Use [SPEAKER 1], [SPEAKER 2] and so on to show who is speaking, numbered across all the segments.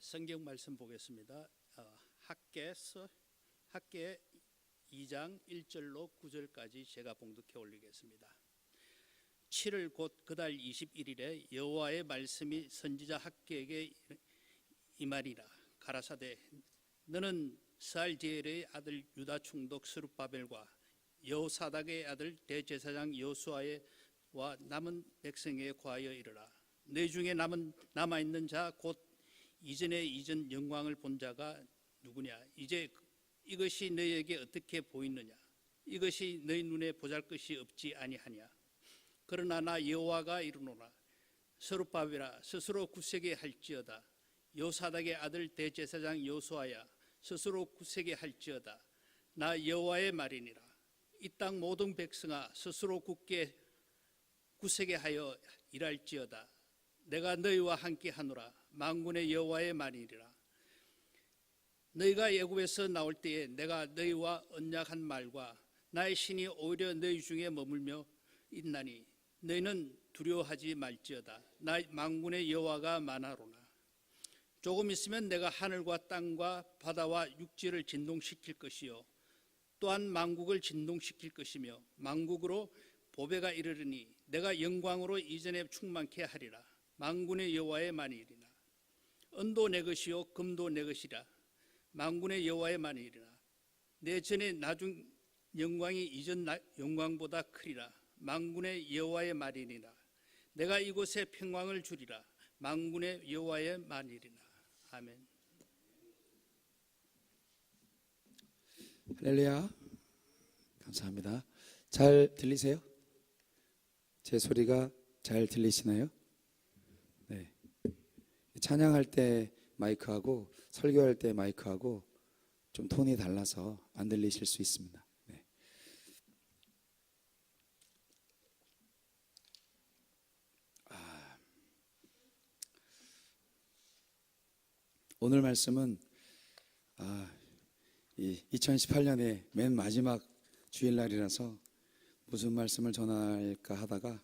[SPEAKER 1] 성경 말씀 보겠습니다. 학개 2장 1절로 9절까지 제가 봉독해 올리겠습니다. 7월 곧 그달 21일에 여호와의 말씀이 선지자 학개에게 임하리라. 가라사대 너는 스알디엘의 아들 유다 총독 스룹바벨과 여호사닥의 아들 대제사장 여호수아와 남은 백성에 구하여 이르라. 너 중에 남아있는 자 곧 이전에 이전 영광을 본 자가 누구냐? 이제 이것이 너희에게 어떻게 보이느냐? 이것이 너희 눈에 보잘것이 없지 아니하냐? 그러나 나 여호와가 이르노라. 스룹바벨아 스스로 굳세게 할지어다. 여호사닥의 아들 대제사장 여호수아야 스스로 굳세게 할지어다. 나 여호와의 말이니라. 이 땅 모든 백성아 스스로 굳세게 하여 일할지어다. 내가 너희와 함께 하노라. 만군의 여호와의 말이니라. 너희가 애굽에서 나올 때에 내가 너희와 언약한 말과 나의 신이 오히려 너희 중에 머물며 있나니 너희는 두려워하지 말지어다. 나 만군의 여호와가 만하로나. 조금 있으면 내가 하늘과 땅과 바다와 육지를 진동시킬 것이요 또한 만국을 진동시킬 것이며 만국으로 보배가 이르르니 내가 영광으로 이전에 충만케 하리라. 만군의 여호와의 말이니라. 은도 내 것이요 금도 내 것이라. 만군의 여호와의 말이니라. 내 전에 나중 영광이 이전 영광보다 크리라. 만군의 여호와의 말이니라. 내가 이곳에 평강을 주리라. 만군의 여호와의 말이니라. 아멘.
[SPEAKER 2] 할렐루야. 감사합니다. 잘 들리세요? 제 소리가 잘 들리시나요? 네. 찬양할 때 마이크하고 설교할 때 마이크하고 좀 톤이 달라서 안 들리실 수 있습니다. 네. 오늘 말씀은 이 2018년의 맨 마지막 주일날이라서 무슨 말씀을 전할까 하다가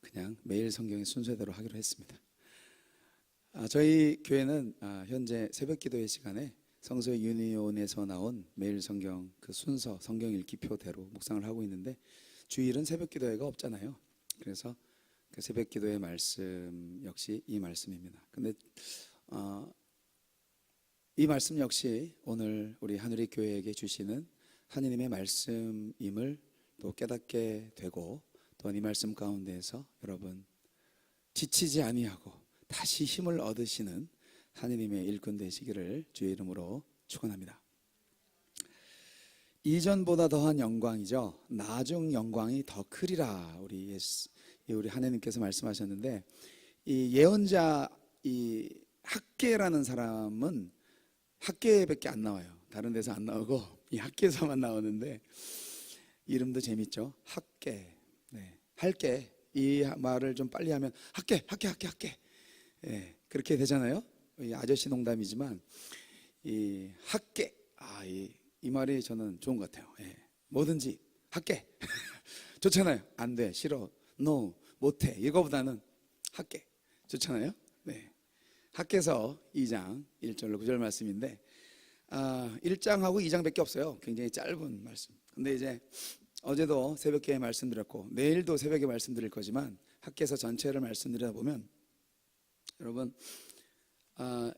[SPEAKER 2] 그냥 매일 성경의 순서대로 하기로 했습니다. 저희 교회는 현재 새벽기도회 시간에 성서 유니온에서 나온 매일 성경 그 순서 성경 읽기표대로 묵상을 하고 있는데 주일은 새벽기도회가 없잖아요. 그래서 그 새벽기도회 말씀 역시 이 말씀입니다. 근데 이 말씀 역시 오늘 우리 하늘의 교회에게 주시는 하느님의 말씀임을 또 깨닫게 되고 또 이 말씀 가운데에서 여러분 지치지 아니하고 다시 힘을 얻으시는 하느님의 일꾼 되시기를 주의 이름으로 축원합니다. 이전보다 더한 영광이죠. 나중 영광이 더 크리라. 우리 하느님께서 말씀하셨는데 이 예언자 이 학개라는 사람은 학개밖에 안 나와요. 다른 데서 안 나오고 이 학개에서만 나오는데 이름도 재밌죠. 학개. 네. 할게. 이 말을 좀 빨리 하면 학개. 예, 그렇게 되잖아요. 이 아저씨 농담이지만 이 학개. 이 말이 저는 좋은 것 같아요. 예. 뭐든지 학개. 좋잖아요. 안 돼. 싫어. no. 못해. 이거보다는 학개. 좋잖아요. 네. 학개서 2장 1절로 9절 말씀인데 1장하고 2장밖에 없어요. 굉장히 짧은 말씀. 근데 이제 어제도 새벽에 말씀드렸고 내일도 새벽에 말씀드릴 거지만 학개서 전체를 말씀드리다 보면 여러분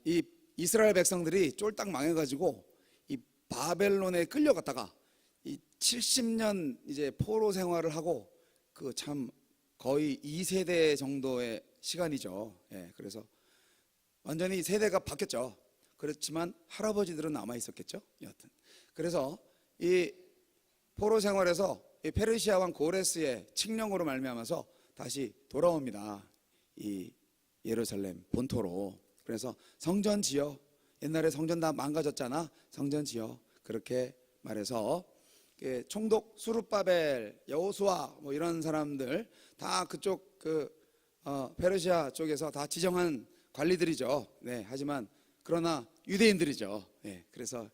[SPEAKER 2] 이 이스라엘 백성들이 쫄딱 망해가지고 이 바벨론에 끌려갔다가 이 70년 이제 포로 생활을 하고 그 참 거의 2세대 정도의 시간이죠. 예, 그래서 완전히 세대가 바뀌었죠. 그렇지만 할아버지들은 남아 있었겠죠. 여하튼 그래서 이 포로 생활에서 이 페르시아 왕 고레스의 칙령으로 말미암아서 다시 돌아옵니다. 이 예루살렘 본토로. 그래서 성전 지어. 옛날에 성전 다 망가졌잖아. 성전 지어. 그렇게 말해서 총독 스룹바벨, 여호수아 뭐 이런 사람들 다 그쪽 페르시아 쪽에서 다 지정한 관리들이죠. 네, 하지만 그러나 유대인들이죠. 네, 그래서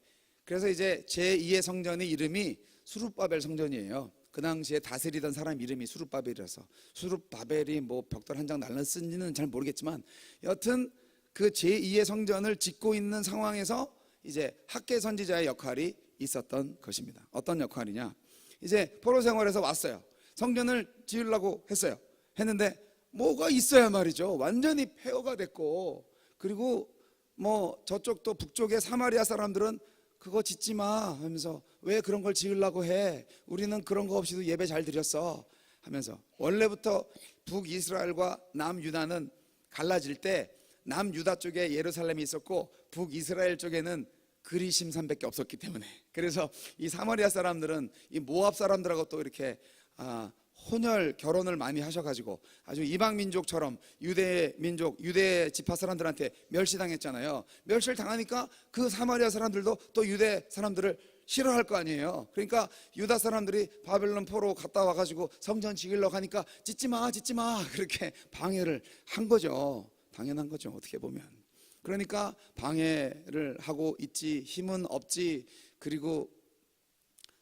[SPEAKER 2] 이제 제2의 성전의 이름이 스룹바벨 성전이에요. 그 당시에 다스리던 사람 이름이 스룹바벨이라서 스룹바벨이 뭐 벽돌 한 장 날랐는지는 잘 모르겠지만 여튼 그 제2의 성전을 짓고 있는 상황에서 이제 학계 선지자의 역할이 있었던 것입니다. 어떤 역할이냐? 이제 포로 생활에서 왔어요. 성전을 지으려고 했는데 뭐가 있어야 말이죠. 완전히 폐허가 됐고, 그리고 뭐 저쪽도 북쪽의 사마리아 사람들은 그거 짓지 마 하면서 왜 그런 걸 지으려고 해? 우리는 그런 거 없이도 예배 잘 드렸어 하면서, 원래부터 북이스라엘과 남유다는 갈라질 때 남유다 쪽에 예루살렘이 있었고 북이스라엘 쪽에는 그리심산밖에 없었기 때문에, 그래서 이 사마리아 사람들은 이 모압 사람들하고 또 이렇게 혼혈 결혼을 많이 하셔가지고 아주 이방 민족처럼 유대 민족, 유대 지파 사람들한테 멸시당했잖아요. 멸시를 당하니까 그 사마리아 사람들도 또 유대 사람들을 싫어할 거 아니에요. 그러니까 유다 사람들이 바벨론 포로 갔다 와가지고 성전 지으려고 하니까 짓지 마 그렇게 방해를 한 거죠. 당연한 거죠, 어떻게 보면. 그러니까 방해를 하고 있지, 힘은 없지, 그리고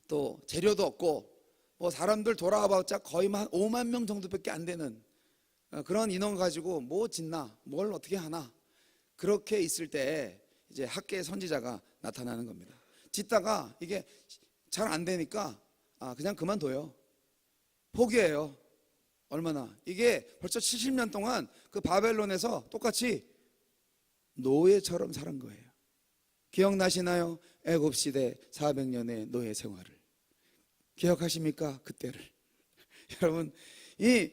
[SPEAKER 2] 또 재료도 없고, 뭐 사람들 돌아와봤자 거의 한 5만 명 정도밖에 안 되는 그런 인원 가지고 뭐 짓나, 뭘 어떻게 하나, 그렇게 있을 때 이제 학계 선지자가 나타나는 겁니다. 짓다가 이게 잘 안 되니까 그냥 그만둬요. 포기해요. 얼마나, 이게 벌써 70년 동안 그 바벨론에서 똑같이 노예처럼 살은 거예요. 기억나시나요? 애굽 시대 400년의 노예 생활을 기억하십니까? 그때를. 여러분, 이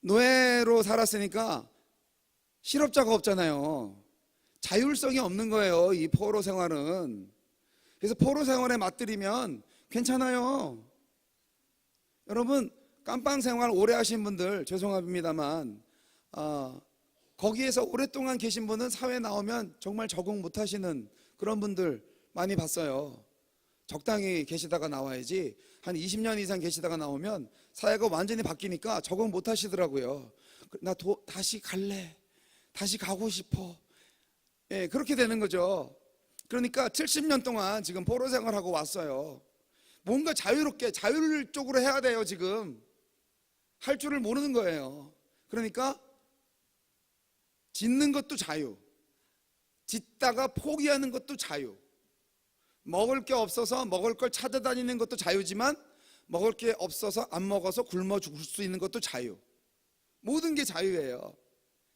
[SPEAKER 2] 노예로 살았으니까 실업자가 없잖아요. 자율성이 없는 거예요, 이 포로 생활은. 그래서 포로 생활에 맞들이면 괜찮아요. 여러분, 깜빵 생활 오래 하신 분들 죄송합니다만 거기에서 오랫동안 계신 분은 사회 나오면 정말 적응 못 하시는 그런 분들 많이 봤어요. 적당히 계시다가 나와야지 한 20년 이상 계시다가 나오면 사회가 완전히 바뀌니까 적응 못 하시더라고요. 나 다시 갈래, 다시 가고 싶어, 예, 그렇게 되는 거죠. 그러니까 70년 동안 지금 포로 생활하고 왔어요. 뭔가 자유롭게 자율 쪽으로 해야 돼요. 지금 할 줄을 모르는 거예요. 그러니까 짓는 것도 자유, 짓다가 포기하는 것도 자유, 먹을 게 없어서 먹을 걸 찾아다니는 것도 자유지만 먹을 게 없어서 안 먹어서 굶어 죽을 수 있는 것도 자유. 모든 게 자유예요.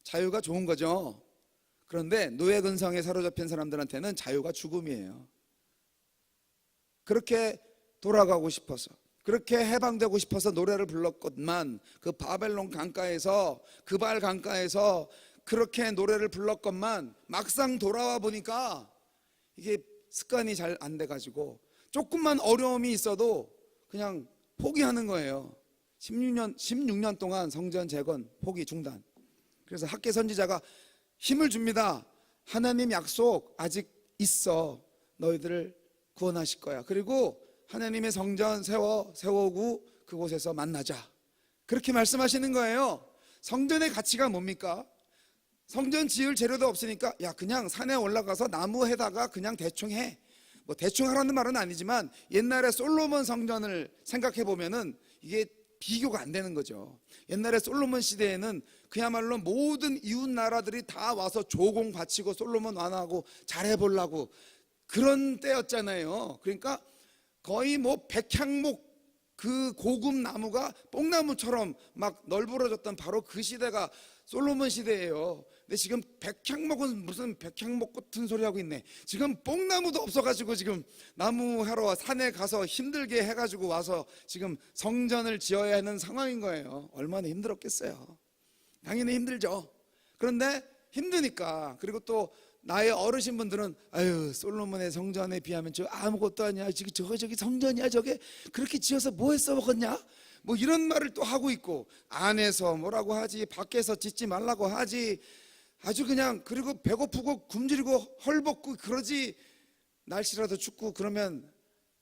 [SPEAKER 2] 자유가 좋은 거죠. 그런데 노예 근성에 사로잡힌 사람들한테는 자유가 죽음이에요. 그렇게 돌아가고 싶어서, 그렇게 해방되고 싶어서 노래를 불렀건만, 그 바벨론 강가에서, 그발 강가에서 그렇게 노래를 불렀건만 막상 돌아와 보니까 이게 습관이 잘 안 돼가지고 조금만 어려움이 있어도 그냥 포기하는 거예요. 16년 동안 성전 재건 포기 중단. 그래서 학계 선지자가 힘을 줍니다. 하나님 약속 아직 있어. 너희들을 구원하실 거야. 그리고 하나님의 성전 세우고 그곳에서 만나자. 그렇게 말씀하시는 거예요. 성전의 가치가 뭡니까? 성전 지을 재료도 없으니까 야, 그냥 산에 올라가서 나무 해다가 그냥 대충 해. 뭐 대충 하라는 말은 아니지만 옛날에 솔로몬 성전을 생각해 보면은 이게 비교가 안 되는 거죠. 옛날에 솔로몬 시대에는 그야말로 모든 이웃 나라들이 다 와서 조공 바치고 솔로몬 완화하고 잘해보려고 그런 때였잖아요. 그러니까 거의 뭐 백향목 그 고급 나무가 뽕나무처럼 막 널브러졌던 바로 그 시대가 솔로몬 시대예요. 근데 지금 백향목은 무슨 백향목 같은 소리 하고 있네. 지금 뽕나무도 없어가지고 지금 나무 하러 산에 가서 힘들게 해가지고 와서 지금 성전을 지어야 하는 상황인 거예요. 얼마나 힘들었겠어요. 당연히 힘들죠. 그런데 힘드니까, 그리고 또 나의 어르신 분들은 아유, 솔로몬의 성전에 비하면 저 아무것도 아니야. 지금 저기 성전이야. 저게 그렇게 지어서 뭐 했어 먹었냐? 뭐 이런 말을 또 하고 있고, 안에서 뭐라고 하지, 밖에서 짓지 말라고 하지, 아주 그냥, 그리고 배고프고 굶주리고 헐벗고 그러지, 날씨라도 춥고 그러면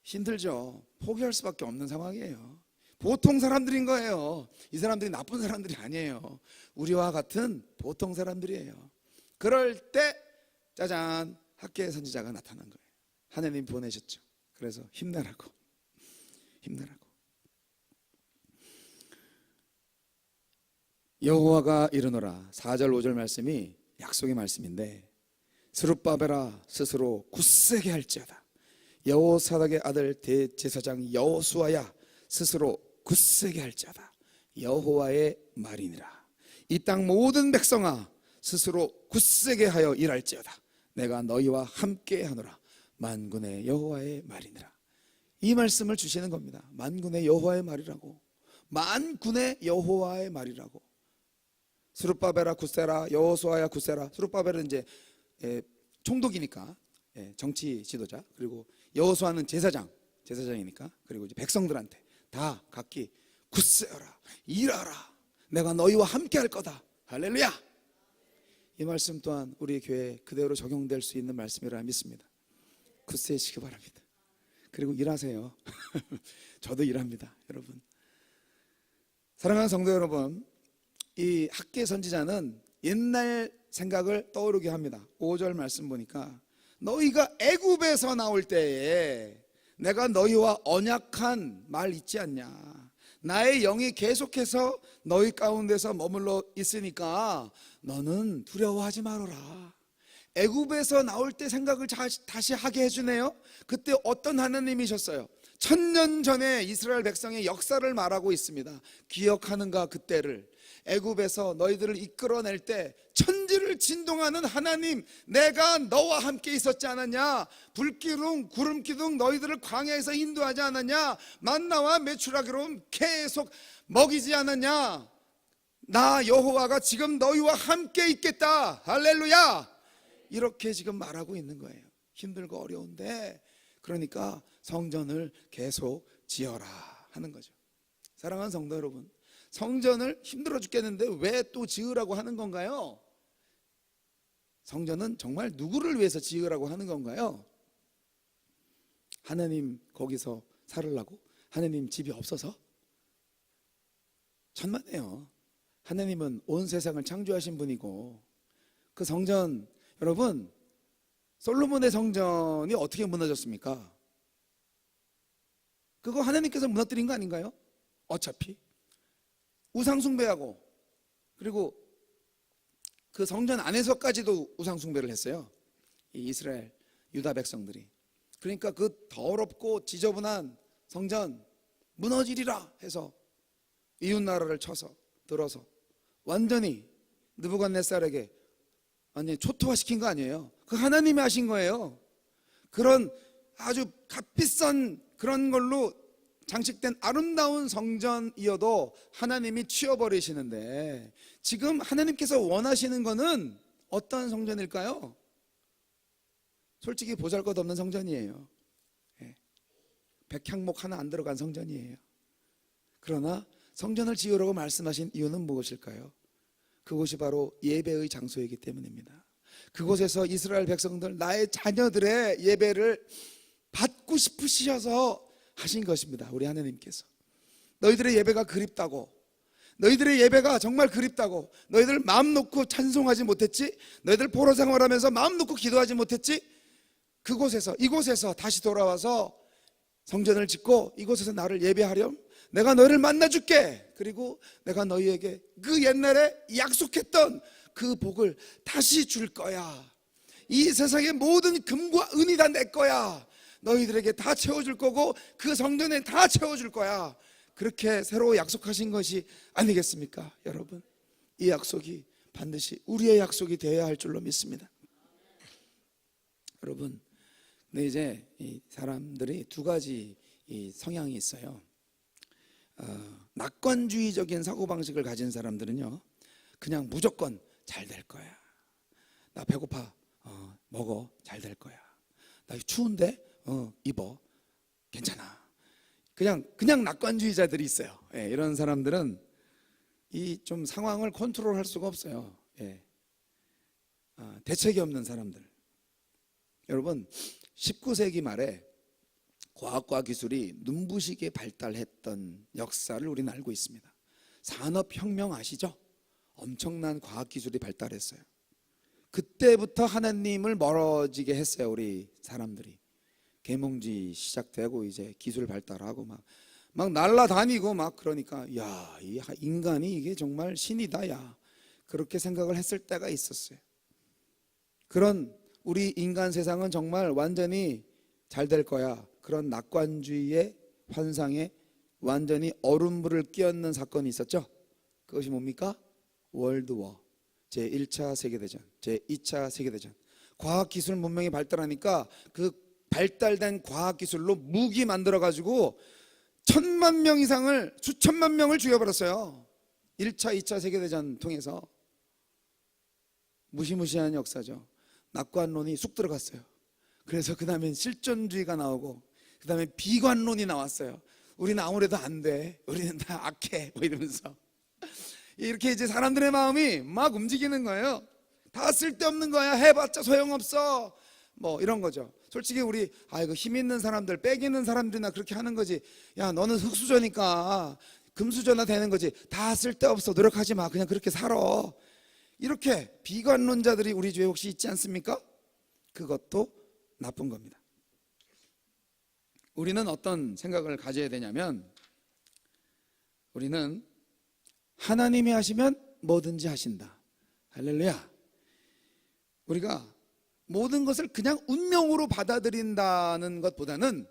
[SPEAKER 2] 힘들죠. 포기할 수밖에 없는 상황이에요. 보통 사람들인 거예요. 이 사람들이 나쁜 사람들이 아니에요. 우리와 같은 보통 사람들이에요. 그럴 때 짜잔, 학계의 선지자가 나타난 거예요. 하나님 보내셨죠. 그래서 힘내라고. 여호와가 이르노라. 4절 5절 말씀이 약속의 말씀인데 스룹바벨아 스스로 굳세게 할지어다. 여호사닥의 아들 대제사장 여호수아야 스스로 굳세게 할지어다. 여호와의 말이니라. 이 땅 모든 백성아 스스로 굳세게 하여 일할지어다. 내가 너희와 함께 하노라. 만군의 여호와의 말이니라. 이 말씀을 주시는 겁니다. 만군의 여호와의 말이라고. 만군의 여호와의 말이라고. 스룹바벨아 굳세라, 여호수아야 굳세라. 스룹바벨은 이제 총독이니까 정치 지도자, 그리고 여호수아는 제사장이니까, 그리고 이제 백성들한테 다 각기 굳세어라, 일하라, 내가 너희와 함께 할 거다. 할렐루야. 이 말씀 또한 우리 교회에 그대로 적용될 수 있는 말씀이라 믿습니다. 굳세시기 바랍니다. 그리고 일하세요. 저도 일합니다, 여러분. 사랑하는 성도 여러분, 이 학계 선지자는 옛날 생각을 떠오르게 합니다. 5절 말씀 보니까 너희가 애굽에서 나올 때에 내가 너희와 언약한 말 있지 않냐. 나의 영이 계속해서 너희 가운데서 머물러 있으니까 너는 두려워하지 말아라. 애굽에서 나올 때 생각을 다시 하게 해주네요. 그때 어떤 하나님이셨어요? 1000년 전에 이스라엘 백성의 역사를 말하고 있습니다. 기억하는가 그때를. 애굽에서 너희들을 이끌어낼 때 천지를 진동하는 하나님, 내가 너와 함께 있었지 않았냐. 불기둥 구름기둥 너희들을 광야에서 인도하지 않았냐. 만나와 메추라기로 계속 먹이지 않았냐. 나 여호와가 지금 너희와 함께 있겠다. 할렐루야. 이렇게 지금 말하고 있는 거예요. 힘들고 어려운데 그러니까 성전을 계속 지어라 하는 거죠. 사랑하는 성도 여러분, 성전을 힘들어 죽겠는데 왜 또 지으라고 하는 건가요? 성전은 정말 누구를 위해서 지으라고 하는 건가요? 하나님 거기서 살으려고? 하나님 집이 없어서? 천만에요. 하나님은 온 세상을 창조하신 분이고, 그 성전, 여러분, 솔로몬의 성전이 어떻게 무너졌습니까? 그거 하나님께서 무너뜨린 거 아닌가요? 어차피 우상숭배하고, 그리고 그 성전 안에서까지도 우상숭배를 했어요, 이 이스라엘 유다 백성들이. 그러니까 그 더럽고 지저분한 성전 무너지리라 해서 이웃나라를 쳐서 들어서 완전히 느부갓네살에게 완전히 초토화시킨 거 아니에요. 그 하나님이 하신 거예요. 그런 아주 값비싼 그런 걸로 장식된 아름다운 성전이어도 하나님이 치워버리시는데, 지금 하나님께서 원하시는 거는 어떤 성전일까요? 솔직히 보잘것없는 성전이에요. 백향목 하나 안 들어간 성전이에요. 그러나 성전을 지으라고 말씀하신 이유는 무엇일까요? 그곳이 바로 예배의 장소이기 때문입니다. 그곳에서 이스라엘 백성들, 나의 자녀들의 예배를 받고 싶으셔서 하신 것입니다. 우리 하나님께서 너희들의 예배가 그립다고, 너희들의 예배가 정말 그립다고, 너희들 마음 놓고 찬송하지 못했지, 너희들 포로 생활하면서 마음 놓고 기도하지 못했지, 그곳에서 이곳에서 다시 돌아와서 성전을 짓고 이곳에서 나를 예배하렴. 내가 너희를 만나줄게. 그리고 내가 너희에게 그 옛날에 약속했던 그 복을 다시 줄 거야. 이 세상의 모든 금과 은이 다 내 거야. 너희들에게 다 채워줄 거고 그 성전에 다 채워줄 거야. 그렇게 새로 약속하신 것이 아니겠습니까? 여러분, 이 약속이 반드시 우리의 약속이 되어야 할 줄로 믿습니다. 여러분, 근데 이제 이 사람들이 두 가지 이 성향이 있어요. 낙관주의적인 사고방식을 가진 사람들은요, 그냥 무조건 잘 될 거야. 나 배고파, 먹어, 잘 될 거야. 나 추운데 입어, 괜찮아. 그냥 낙관주의자들이 있어요. 이런 사람들은 이 좀 상황을 컨트롤할 수가 없어요. 대책이 없는 사람들. 여러분, 19세기 말에 과학과 기술이 눈부시게 발달했던 역사를 우리는 알고 있습니다. 산업혁명 아시죠? 엄청난 과학기술이 발달했어요. 그때부터 하나님을 멀어지게 했어요. 우리 사람들이 계몽지 시작되고 이제 기술 발달하고 막 날아다니고 막 그러니까, 야, 이 인간이 이게 정말 신이다, 야, 그렇게 생각을 했을 때가 있었어요. 그런 우리 인간 세상은 정말 완전히 잘 될 거야, 그런 낙관주의의 환상에 완전히 얼음물을 끼얹는 사건이 있었죠. 그것이 뭡니까? 월드워, 제1차 세계대전, 제2차 세계대전. 과학기술 문명이 발달하니까 그 발달된 과학기술로 무기 만들어가지고 1,000만 명 이상을, 수천만 명을 죽여버렸어요. 1차, 2차 세계대전 통해서. 무시무시한 역사죠. 낙관론이 쑥 들어갔어요. 그래서 그 다음에 실존주의가 나오고, 그 다음에 비관론이 나왔어요. 우리는 아무래도 안 돼, 우리는 다 악해, 뭐 이러면서 이렇게 이제 사람들의 마음이 막 움직이는 거예요. 다 쓸데없는 거야, 해봤자 소용없어, 뭐 이런 거죠. 솔직히 우리 이거 힘 있는 사람들, 빽 있는 사람들이나 그렇게 하는 거지. 야, 너는 흙수저니까 금수저나 되는 거지. 다 쓸데없어, 노력하지 마, 그냥 그렇게 살아. 이렇게 비관론자들이 우리 주위에 혹시 있지 않습니까? 그것도 나쁜 겁니다. 우리는 어떤 생각을 가져야 되냐면, 우리는 하나님이 하시면 뭐든지 하신다. 할렐루야. 우리가 모든 것을 그냥 운명으로 받아들인다는 것보다는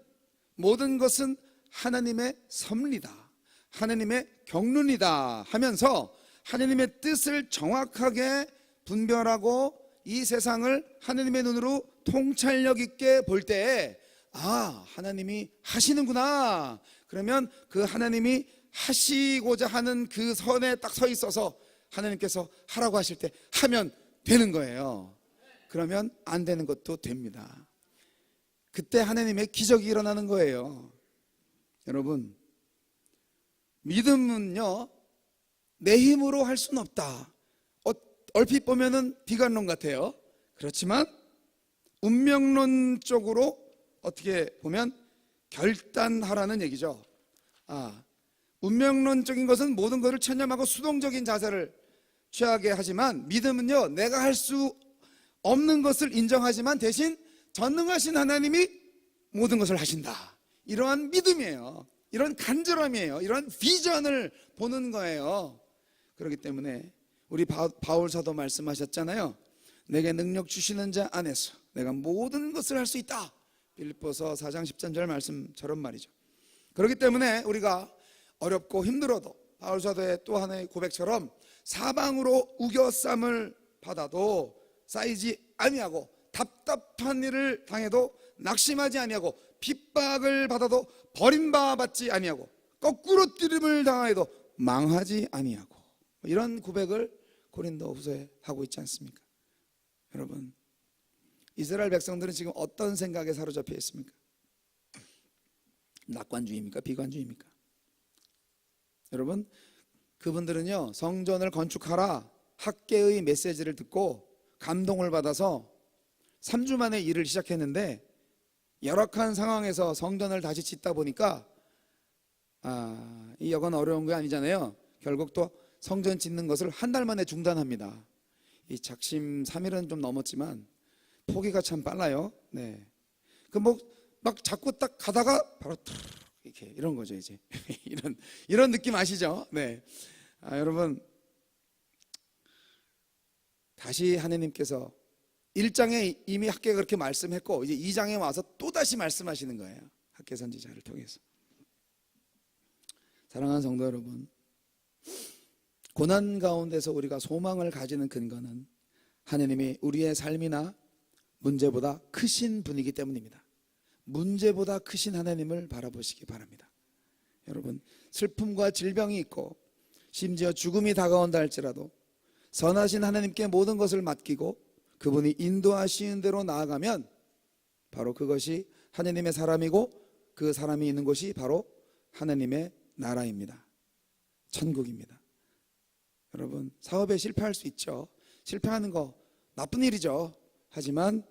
[SPEAKER 2] 모든 것은 하나님의 섭리다, 하나님의 경륜이다 하면서 하나님의 뜻을 정확하게 분별하고 이 세상을 하나님의 눈으로 통찰력 있게 볼 때, 하나님이 하시는구나. 그러면 그 하나님이 하시고자 하는 그 선에 딱 서 있어서 하나님께서 하라고 하실 때 하면 되는 거예요. 그러면 안 되는 것도 됩니다. 그때 하나님의 기적이 일어나는 거예요. 여러분, 믿음은요, 내 힘으로 할 수는 없다. 얼핏 보면은 비관론 같아요. 그렇지만 운명론적으로 어떻게 보면 결단하라는 얘기죠. 운명론적인 것은 모든 것을 체념하고 수동적인 자세를 취하게 하지만, 믿음은요, 내가 할 수 없는 것을 인정하지만 대신 전능하신 하나님이 모든 것을 하신다. 이러한 믿음이에요. 이런 간절함이에요. 이런 비전을 보는 거예요. 그렇기 때문에 우리 바울 사도 말씀하셨잖아요. 내게 능력 주시는 자 안에서 내가 모든 것을 할 수 있다. 빌립보서 4장 13절 말씀처럼 말이죠. 그렇기 때문에 우리가 어렵고 힘들어도 바울 사도의 또 하나의 고백처럼 사방으로 우겨쌈을 받아도 쌓이지 아니하고, 답답한 일을 당해도 낙심하지 아니하고, 핍박을 받아도 버림받지 아니하고, 거꾸로 뛰림을 당해도 망하지 아니하고, 이런 고백을 고린도후서에 하고 있지 않습니까? 여러분, 이스라엘 백성들은 지금 어떤 생각에 사로잡혀 있습니까? 낙관주의입니까? 비관주의입니까? 여러분, 그분들은요, 성전을 건축하라 학계의 메시지를 듣고 감동을 받아서 3주 만에 일을 시작했는데, 열악한 상황에서 성전을 다시 짓다 보니까 이 여건 어려운 게 아니잖아요. 결국 또 성전 짓는 것을 한 달 만에 중단합니다. 이 작심 3일은 좀 넘었지만 포기가 참 빨라요. 네. 막 자꾸 딱 가다가 바로 이렇게 이런 거죠, 이제. 이런 느낌 아시죠? 네. 여러분, 다시 하나님께서 1장에 이미 학계가 그렇게 말씀했고, 이제 2장에 와서 또 다시 말씀하시는 거예요. 학계 선지자를 통해서. 사랑하는 성도 여러분, 고난 가운데서 우리가 소망을 가지는 근거는 하나님이 우리의 삶이나 문제보다 크신 분이기 때문입니다. 문제보다 크신 하나님을 바라보시기 바랍니다. 여러분, 슬픔과 질병이 있고 심지어 죽음이 다가온다 할지라도 선하신 하나님께 모든 것을 맡기고 그분이 인도하시는 대로 나아가면 바로 그것이 하나님의 사람이고, 그 사람이 있는 곳이 바로 하나님의 나라입니다. 천국입니다. 여러분, 사업에 실패할 수 있죠. 실패하는 거 나쁜 일이죠. 하지만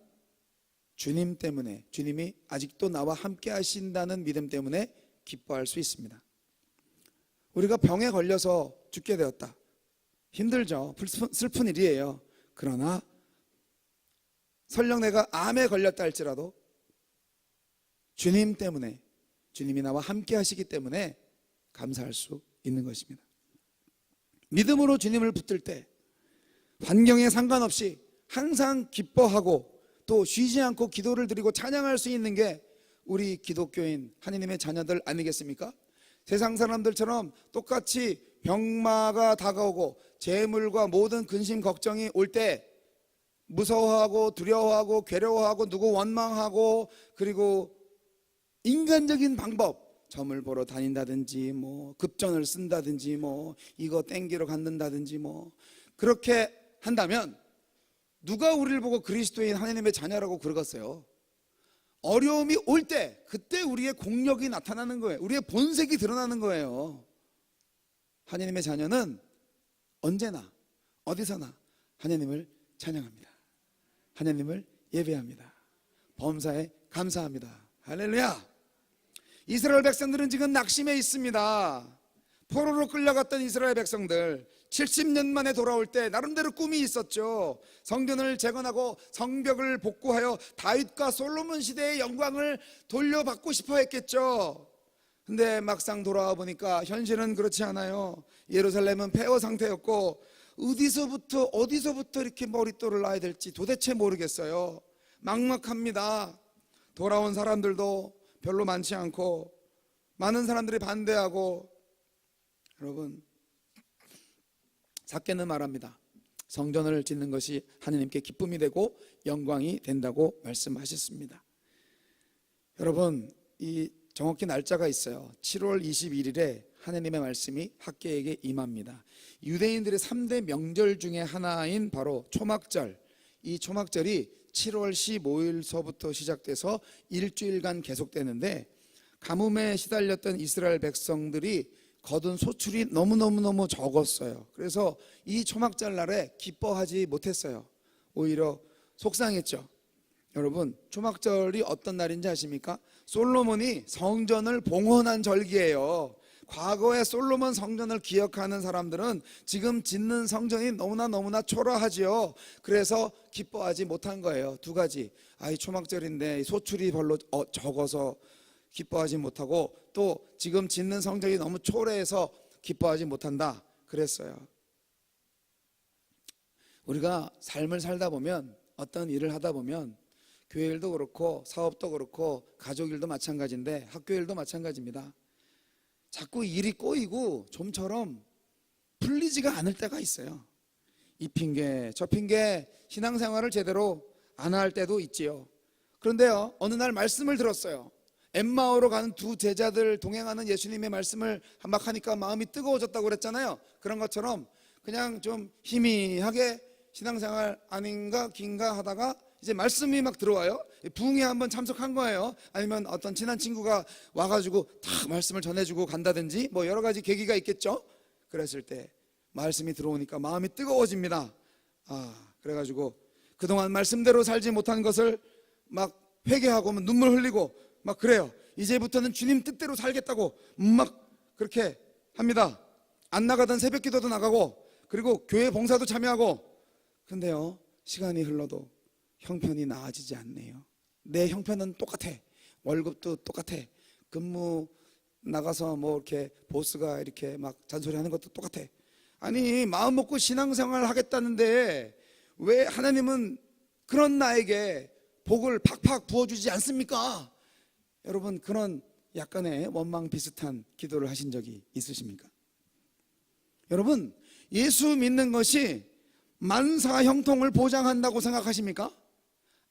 [SPEAKER 2] 주님 때문에, 주님이 아직도 나와 함께 하신다는 믿음 때문에 기뻐할 수 있습니다. 우리가 병에 걸려서 죽게 되었다. 힘들죠. 슬픈 일이에요. 그러나 설령 내가 암에 걸렸다 할지라도 주님 때문에, 주님이 나와 함께 하시기 때문에 감사할 수 있는 것입니다. 믿음으로 주님을 붙들 때 환경에 상관없이 항상 기뻐하고 또 쉬지 않고 기도를 드리고 찬양할 수 있는 게 우리 기독교인 하느님의 자녀들 아니겠습니까? 세상 사람들처럼 똑같이 병마가 다가오고 재물과 모든 근심 걱정이 올 때 무서워하고 두려워하고 괴로워하고 누구 원망하고 그리고 인간적인 방법, 점을 보러 다닌다든지 뭐 급전을 쓴다든지 뭐 이거 땡기러 간다든지 뭐 그렇게 한다면 누가 우리를 보고 그리스도인 하나님의 자녀라고 그러겠어요? 어려움이 올 때 그때 우리의 공력이 나타나는 거예요. 우리의 본색이 드러나는 거예요. 하나님의 자녀는 언제나 어디서나 하나님을 찬양합니다. 하나님을 예배합니다. 범사에 감사합니다. 할렐루야. 이스라엘 백성들은 지금 낙심해 있습니다. 포로로 끌려갔던 이스라엘 백성들 70년 만에 돌아올 때 나름대로 꿈이 있었죠. 성전을 재건하고 성벽을 복구하여 다윗과 솔로몬 시대의 영광을 돌려받고 싶어 했겠죠. 근데 막상 돌아와 보니까 현실은 그렇지 않아요. 예루살렘은 폐허 상태였고 어디서부터 이렇게 머릿돌을 놔야 될지 도대체 모르겠어요. 막막합니다. 돌아온 사람들도 별로 많지 않고 많은 사람들이 반대하고, 여러분 삭개는 말합니다. 성전을 짓는 것이 하나님께 기쁨이 되고 영광이 된다고 말씀하셨습니다. 여러분 이 정확히 날짜가 있어요. 7월 21일에 하나님의 말씀이 학개에게 임합니다. 유대인들의 3대 명절 중에 하나인 바로 초막절, 이 초막절이 7월 15일서부터 시작돼서 일주일간 계속되는데 가뭄에 시달렸던 이스라엘 백성들이 거둔 소출이 너무너무 적었어요. 그래서 이 초막절 날에 기뻐하지 못했어요. 오히려 속상했죠. 여러분 초막절이 어떤 날인지 아십니까? 솔로몬이 성전을 봉헌한 절기예요. 과거에 솔로몬 성전을 기억하는 사람들은 지금 짓는 성전이 너무나 초라하지요. 그래서 기뻐하지 못한 거예요. 두 가지, 이 초막절인데 소출이 별로 적어서 기뻐하지 못하고, 또 지금 짓는 성전이 너무 초라해서 기뻐하지 못한다 그랬어요. 우리가 삶을 살다 보면, 어떤 일을 하다 보면 교회 일도 그렇고 사업도 그렇고 가족 일도 마찬가지인데 학교 일도 마찬가지입니다. 자꾸 일이 꼬이고 좀처럼 풀리지가 않을 때가 있어요. 이 핑계 저 핑계 신앙생활을 제대로 안 할 때도 있지요. 그런데요, 어느 날 말씀을 들었어요. 엠마오로 가는 두 제자들 동행하는 예수님의 말씀을 막 하니까 마음이 뜨거워졌다고 그랬잖아요. 그런 것처럼 그냥 좀 희미하게 신앙생활 아닌가 긴가 하다가 이제 말씀이 막 들어와요. 부흥회 한번 참석한 거예요. 아니면 어떤 친한 친구가 와가지고 다 말씀을 전해주고 간다든지 뭐 여러 가지 계기가 있겠죠. 그랬을 때 말씀이 들어오니까 마음이 뜨거워집니다. 그래가지고 그동안 말씀대로 살지 못한 것을 막 회개하고 눈물 흘리고 막 그래요. 이제부터는 주님 뜻대로 살겠다고 막 그렇게 합니다. 안 나가던 새벽 기도도 나가고 그리고 교회 봉사도 참여하고. 근데요, 시간이 흘러도 형편이 나아지지 않네요. 내 형편은 똑같아. 월급도 똑같아. 근무 나가서 뭐 이렇게 보스가 이렇게 막 잔소리하는 것도 똑같아. 아니 마음 먹고 신앙생활 하겠다는데 왜 하나님은 그런 나에게 복을 팍팍 부어주지 않습니까? 여러분 그런 약간의 원망 비슷한 기도를 하신 적이 있으십니까? 여러분 예수 믿는 것이 만사 형통을 보장한다고 생각하십니까?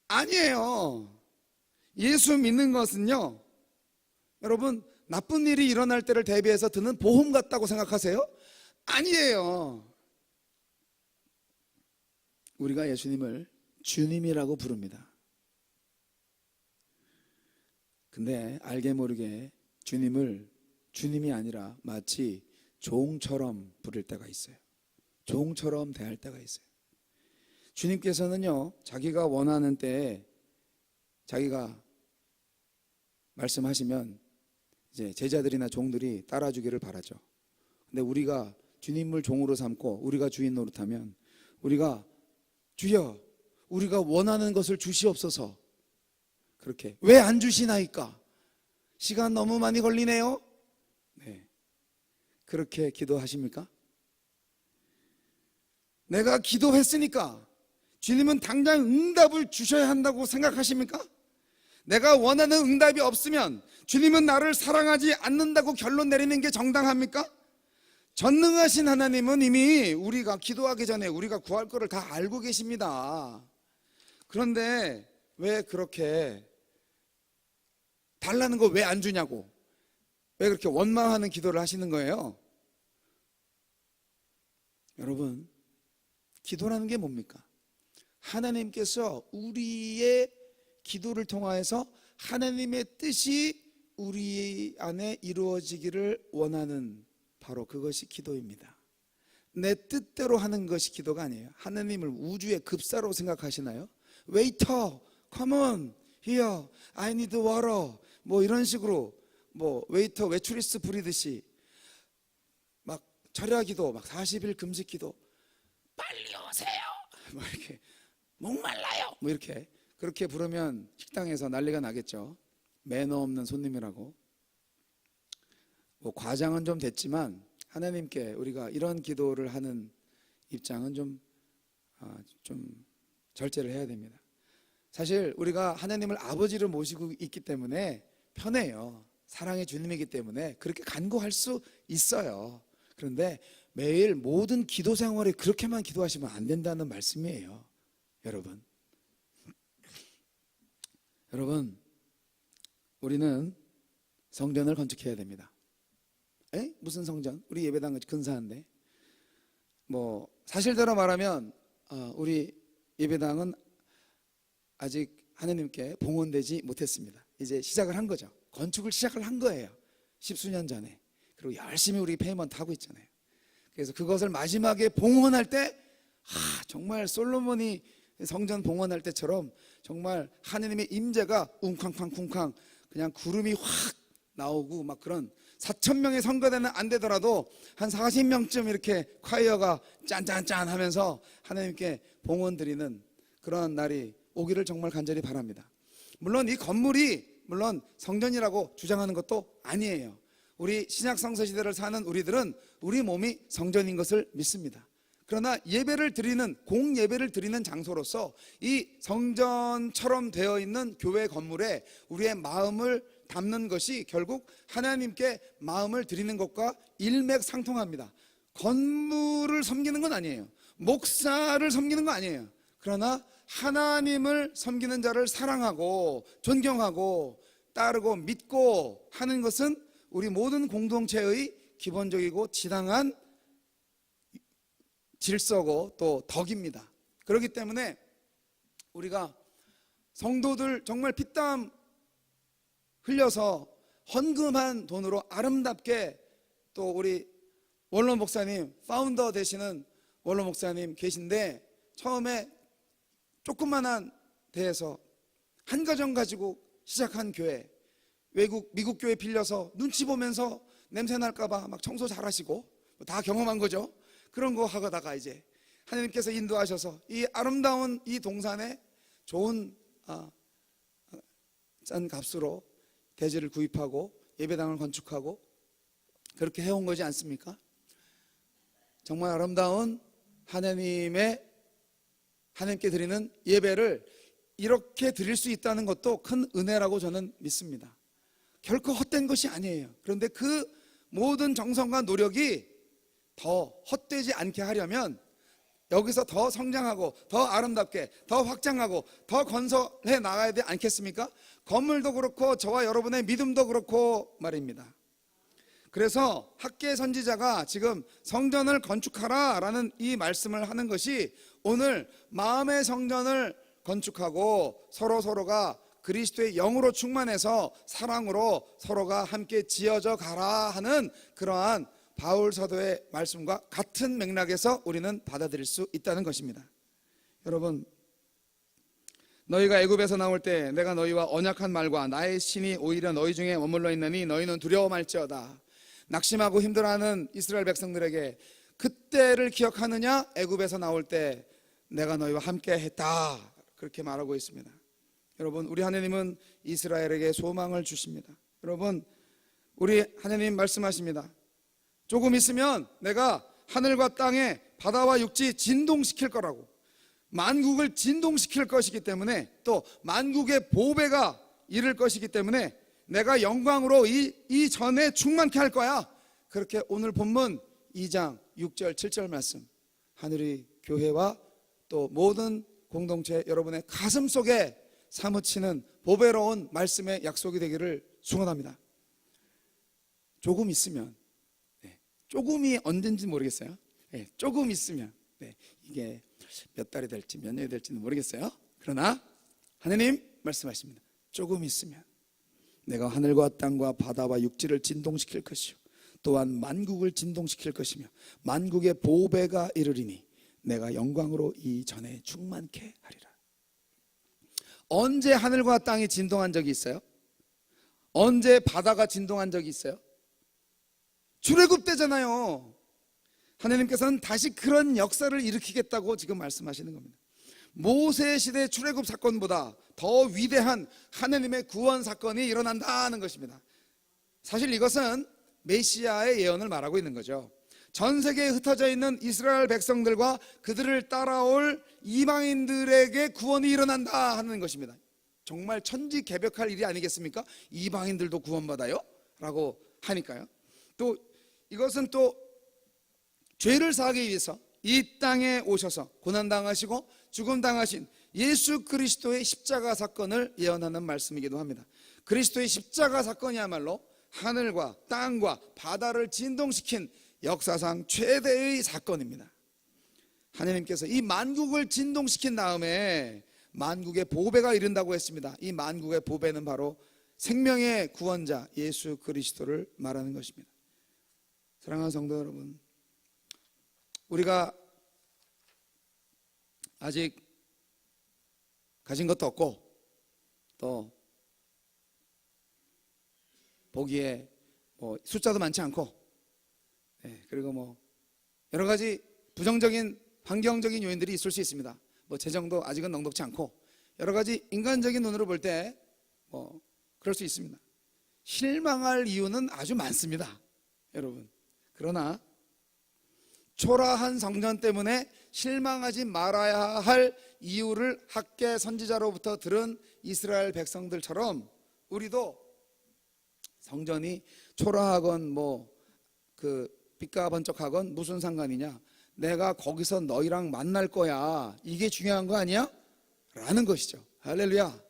[SPEAKER 2] 아니에요. 예수 믿는 것은요, 여러분 나쁜 일이 일어날 때를 대비해서 드는 보험 같다고 생각하세요? 아니에요. 우리가 예수님을 주님이라고 부릅니다. 근데 알게 모르게 주님을 주님이 아니라 마치 종처럼 부를 때가 있어요. 종처럼 대할 때가 있어요. 주님께서는요, 자기가 원하는 때에 자기가 말씀하시면 이제 제자들이나 종들이 따라주기를 바라죠. 근데 우리가 주님을 종으로 삼고 우리가 주인 노릇하면 우리가 주여 우리가 원하는 것을 주시옵소서, 그렇게 왜 안 주시나이까? 시간 너무 많이 걸리네요. 네, 그렇게 기도하십니까? 내가 기도했으니까 주님은 당장 응답을 주셔야 한다고 생각하십니까? 내가 원하는 응답이 없으면 주님은 나를 사랑하지 않는다고 결론 내리는 게 정당합니까? 전능하신 하나님은 이미 우리가 기도하기 전에 우리가 구할 거를 다 알고 계십니다. 그런데 왜 그렇게 달라는 거 왜 안 주냐고, 왜 그렇게 원망하는 기도를 하시는 거예요? 여러분, 기도라는 게 뭡니까? 하나님께서 우리의 기도를 통하여서 하나님의 뜻이 우리 안에 이루어지기를 원하는, 바로 그것이 기도입니다. 내 뜻대로 하는 것이 기도가 아니에요. 하나님을 우주의 급사로 생각하시나요? Waiter, come on, here, I need water. 뭐 이런 식으로 웨이터 외출리스트 부리듯이 막 철야기도, 막 40일 금식기도, 빨리 오세요, 뭐 이렇게 목말라요, 뭐 이렇게 그렇게 부르면 식당에서 난리가 나겠죠. 매너 없는 손님이라고. 과장은 좀 됐지만 하나님께 우리가 이런 기도를 하는 입장은 좀 절제를 해야 됩니다. 사실 우리가 하나님을 아버지로 모시고 있기 때문에 편해요. 사랑의 주님이기 때문에 그렇게 간구할 수 있어요. 그런데 매일 모든 기도 생활에 그렇게만 기도하시면 안 된다는 말씀이에요. 여러분, 우리는 성전을 건축해야 됩니다. 무슨 성전? 우리 예배당은 근사한데. 사실대로 말하면 우리 예배당은 아직 하나님께 봉헌되지 못했습니다. 이제 시작을 한 거죠. 건축을 시작을 한 거예요. 10수년 전에. 그리고 열심히 우리 페이먼트 하고 있잖아요. 그래서 그것을 마지막에 봉헌할 때 정말 솔로몬이 성전 봉헌할 때처럼 정말 하나님의 임재가 웅쾅쾅쿵쾅 그냥 구름이 확 나오고 막 그런 4,000명의 성가대는 안 되더라도 한 40명쯤 이렇게 콰이어가 짠짠짠 하면서 하나님께 봉헌 드리는 그런 날이 오기를 정말 간절히 바랍니다. 물론 이 건물이 성전이라고 주장하는 것도 아니에요. 우리 신약 성서시대를 사는 우리들은 우리 몸이 성전인 것을 믿습니다. 그러나 예배를 드리는, 공예배를 드리는 장소로서 이 성전처럼 되어 있는 교회 건물에 우리의 마음을 담는 것이 결국 하나님께 마음을 드리는 것과 일맥상통합니다. 건물을 섬기는 건 아니에요. 목사를 섬기는 거 아니에요. 그러나 하나님을 섬기는 자를 사랑하고 존경하고 따르고 믿고 하는 것은 우리 모든 공동체의 기본적이고 지당한 질서고 또 덕입니다. 그렇기 때문에 우리가 성도들 정말 피땀 흘려서 헌금한 돈으로 아름답게, 또 우리 원로 목사님, 파운더 되시는 원로 목사님 계신데, 처음에 조그만한 데에서 한 가정 가지고 시작한 교회, 미국 교회 빌려서 눈치 보면서 냄새 날까봐 막 청소 잘하시고 다 경험한 거죠. 그런 거 하다가 이제 하나님께서 인도하셔서 이 아름다운 이 동산에 좋은 싼 값으로 대지를 구입하고 예배당을 건축하고 그렇게 해온 거지 않습니까? 정말 아름다운 하나님께 드리는 예배를 이렇게 드릴 수 있다는 것도 큰 은혜라고 저는 믿습니다. 결코 헛된 것이 아니에요. 그런데 그 모든 정성과 노력이 더 헛되지 않게 하려면 여기서 더 성장하고 더 아름답게 더 확장하고 더 건설해 나가야 되지 않겠습니까? 건물도 그렇고 저와 여러분의 믿음도 그렇고 말입니다. 그래서 학계 선지자가 지금 성전을 건축하라 라는 이 말씀을 하는 것이 오늘 마음의 성전을 건축하고 서로가 그리스도의 영으로 충만해서 사랑으로 서로가 함께 지어져 가라 하는 그러한 바울 사도의 말씀과 같은 맥락에서 우리는 받아들일 수 있다는 것입니다. 여러분, 너희가 애굽에서 나올 때 내가 너희와 언약한 말과 나의 신이 오히려 너희 중에 머물러 있느니 너희는 두려워 말지어다. 낙심하고 힘들어하는 이스라엘 백성들에게 그때를 기억하느냐? 애굽에서 나올 때 내가 너희와 함께 했다, 그렇게 말하고 있습니다. 여러분, 우리 하나님은 이스라엘에게 소망을 주십니다. 여러분, 우리 하나님 말씀하십니다. 조금 있으면 내가 하늘과 땅에 바다와 육지 진동시킬 거라고. 만국을 진동시킬 것이기 때문에, 또 만국의 보배가 이를 것이기 때문에 내가 영광으로 이 전에 충만케 할 거야. 그렇게 오늘 본문 2장 6절 7절 말씀, 하늘의 교회와 또 모든 공동체 여러분의 가슴 속에 사무치는 보배로운 말씀의 약속이 되기를 축원합니다. 조금 있으면, 조금이 언젠지 모르겠어요. 조금 있으면, 이게 몇 달이 될지 몇 년이 될지는 모르겠어요. 그러나 하나님 말씀하십니다. 조금 있으면 내가 하늘과 땅과 바다와 육지를 진동시킬 것이요 또한 만국을 진동시킬 것이며 만국의 보배가 이르리니 내가 영광으로 이 전에 충만케 하리라. 언제 하늘과 땅이 진동한 적이 있어요? 언제 바다가 진동한 적이 있어요? 출애굽 때잖아요. 하나님께서는 다시 그런 역사를 일으키겠다고 지금 말씀하시는 겁니다. 모세 시대 출애굽 사건보다 더 위대한 하나님의 구원 사건이 일어난다는 것입니다. 사실 이것은 메시아의 예언을 말하고 있는 거죠. 전 세계에 흩어져 있는 이스라엘 백성들과 그들을 따라올 이방인들에게 구원이 일어난다 하는 것입니다. 정말 천지개벽할 일이 아니겠습니까? 이방인들도 구원받아요? 라고 하니까요. 또 이것은 또 죄를 사하기 위해서 이 땅에 오셔서 고난당하시고 죽음당하신 예수 그리스도의 십자가 사건을 예언하는 말씀이기도 합니다. 그리스도의 십자가 사건이야말로 하늘과 땅과 바다를 진동시킨 역사상 최대의 사건입니다. 하나님께서 이 만국을 진동시킨 다음에 만국의 보배가 이른다고 했습니다. 이 만국의 보배는 바로 생명의 구원자 예수 그리스도를 말하는 것입니다. 사랑하는 성도 여러분, 우리가 아직 가진 것도 없고 또 보기에 숫자도 많지 않고, 그리고 여러 가지 부정적인 환경적인 요인들이 있을 수 있습니다. 재정도 아직은 넉넉지 않고 여러 가지 인간적인 눈으로 볼 때 그럴 수 있습니다. 실망할 이유는 아주 많습니다, 여러분. 그러나 초라한 성전 때문에 실망하지 말아야 할 이유를 학개 선지자로부터 들은 이스라엘 백성들처럼 우리도 성전이 초라하건 빛과 번쩍하건 무슨 상관이냐, 내가 거기서 너희랑 만날 거야, 이게 중요한 거 아니야? 라는 것이죠. 할렐루야.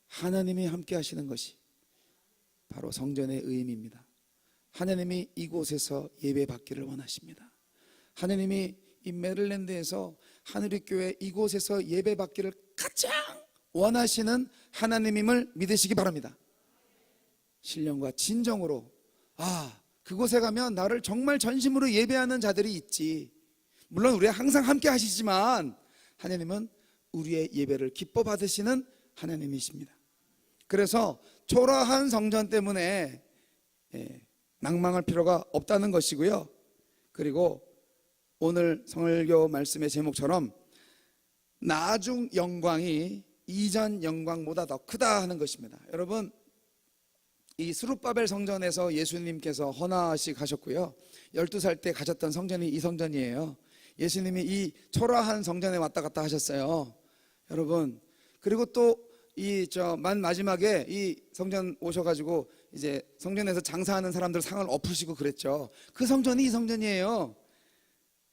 [SPEAKER 2] 하나님이 함께 하시는 것이 바로 성전의 의미입니다. 하나님이 이곳에서 예배 받기를 원하십니다. 하나님이 이 메릴랜드에서 하늘의 교회 이곳에서 예배 받기를 가장 원하시는 하나님임을 믿으시기 바랍니다. 신령과 진정으로, 그곳에 가면 나를 정말 전심으로 예배하는 자들이 있지. 물론 우리가 항상 함께 하시지만 하나님은 우리의 예배를 기뻐 받으시는 하나님이십니다. 그래서 초라한 성전 때문에 낭망할 필요가 없다는 것이고요. 그리고 오늘 성일교 말씀의 제목처럼 나중 영광이 이전 영광보다 더 크다 하는 것입니다. 여러분, 이 스룹바벨 성전에서 예수님께서 헌화식 하셨고요, 12살 때 가셨던 성전이 이 성전이에요. 예수님이 이 초라한 성전에 왔다 갔다 하셨어요, 여러분. 그리고 또 맨 마지막에 이 성전 오셔가지고 이제 성전에서 장사하는 사람들 상을 엎으시고 그랬죠. 그 성전이 이 성전이에요.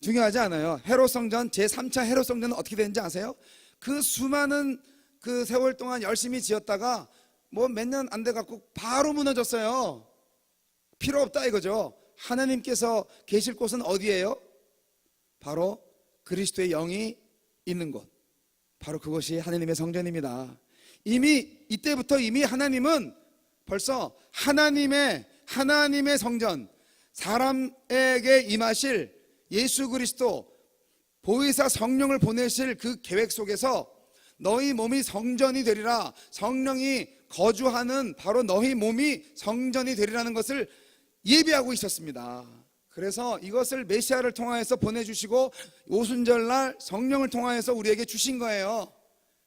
[SPEAKER 2] 중요하지 않아요. 헤롯 성전, 제3차 헤롯 성전은 어떻게 되는지 아세요? 그 수많은 그 세월 동안 열심히 지었다가 몇 년 안 돼갖고 바로 무너졌어요. 필요 없다 이거죠. 하나님께서 계실 곳은 어디예요? 바로 그리스도의 영이 있는 곳, 바로 그것이 하나님의 성전입니다. 이때부터 이미 하나님은 벌써 하나님의 성전, 사람에게 임하실 예수 그리스도 보혜사 성령을 보내실 그 계획 속에서 너희 몸이 성전이 되리라, 성령이 거주하는 바로 너희 몸이 성전이 되리라는 것을 예비하고 있었습니다. 그래서 이것을 메시아를 통하여서 보내주시고 오순절날 성령을 통하여서 우리에게 주신 거예요.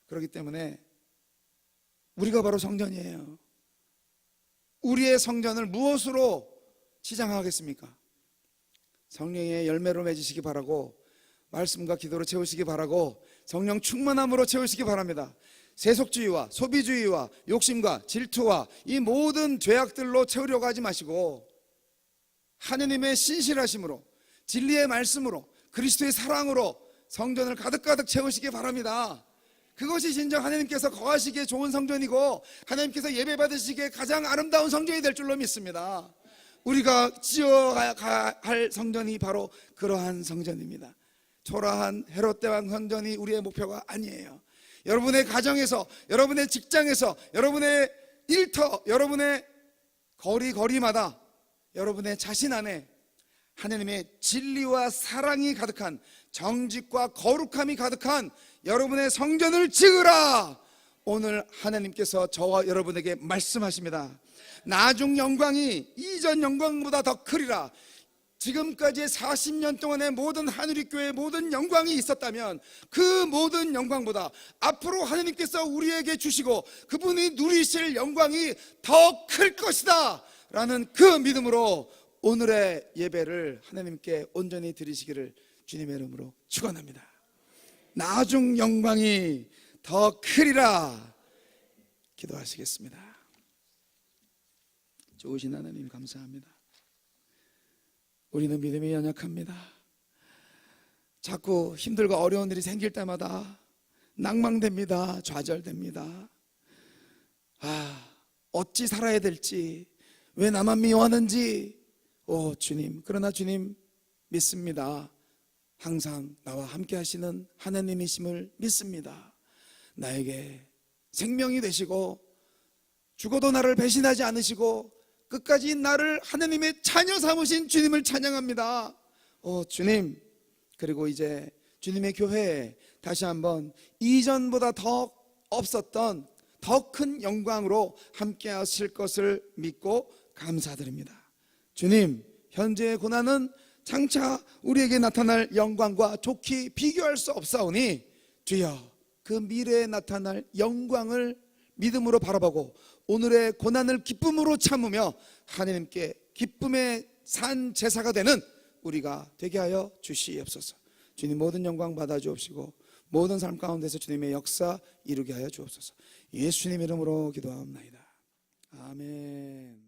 [SPEAKER 2] 그렇기 때문에 우리가 바로 성전이에요. 우리의 성전을 무엇으로 치장하겠습니까? 성령의 열매로 맺으시기 바라고, 말씀과 기도로 채우시기 바라고, 성령 충만함으로 채우시기 바랍니다. 세속주의와 소비주의와 욕심과 질투와 이 모든 죄악들로 채우려고 하지 마시고 하느님의 신실하심으로, 진리의 말씀으로, 그리스도의 사랑으로 성전을 가득가득 채우시기 바랍니다. 그것이 진정 하나님께서 거하시기에 좋은 성전이고 하나님께서 예배 받으시기에 가장 아름다운 성전이 될 줄로 믿습니다. 우리가 지어가야 할 성전이 바로 그러한 성전입니다. 초라한 헤롯 대왕 성전이 우리의 목표가 아니에요. 여러분의 가정에서, 여러분의 직장에서, 여러분의 일터, 여러분의 거리마다 여러분의 자신 안에 하나님의 진리와 사랑이 가득한, 정직과 거룩함이 가득한 여러분의 성전을 지으라. 오늘 하나님께서 저와 여러분에게 말씀하십니다. 나중 영광이 이전 영광보다 더 크리라. 지금까지의 40년 동안의 모든 하누리교회의 모든 영광이 있었다면 그 모든 영광보다 앞으로 하나님께서 우리에게 주시고 그분이 누리실 영광이 더 클 것이다 라는 그 믿음으로 오늘의 예배를 하나님께 온전히 드리시기를 주님의 이름으로 축원합니다. 나중 영광이 더 크리라. 기도하시겠습니다. 좋으신 하나님 감사합니다. 우리는 믿음이 연약합니다. 자꾸 힘들고 어려운 일이 생길 때마다 낭망됩니다. 좌절됩니다. 어찌 살아야 될지, 왜 나만 미워하는지. 주님, 그러나 주님 믿습니다. 항상 나와 함께 하시는 하나님이심을 믿습니다. 나에게 생명이 되시고 죽어도 나를 배신하지 않으시고 끝까지 나를 하나님의 자녀 삼으신 주님을 찬양합니다. 주님, 그리고 이제 주님의 교회에 다시 한번 이전보다 더 없었던 더 큰 영광으로 함께 하실 것을 믿고 감사드립니다. 주님, 현재의 고난은 장차 우리에게 나타날 영광과 좋게 비교할 수 없사오니 주여, 그 미래에 나타날 영광을 믿음으로 바라보고 오늘의 고난을 기쁨으로 참으며 하나님께 기쁨의 산 제사가 되는 우리가 되게 하여 주시옵소서. 주님, 모든 영광 받아 주옵시고 모든 삶 가운데서 주님의 역사 이루게 하여 주옵소서. 예수님 이름으로 기도하옵나이다. 아멘.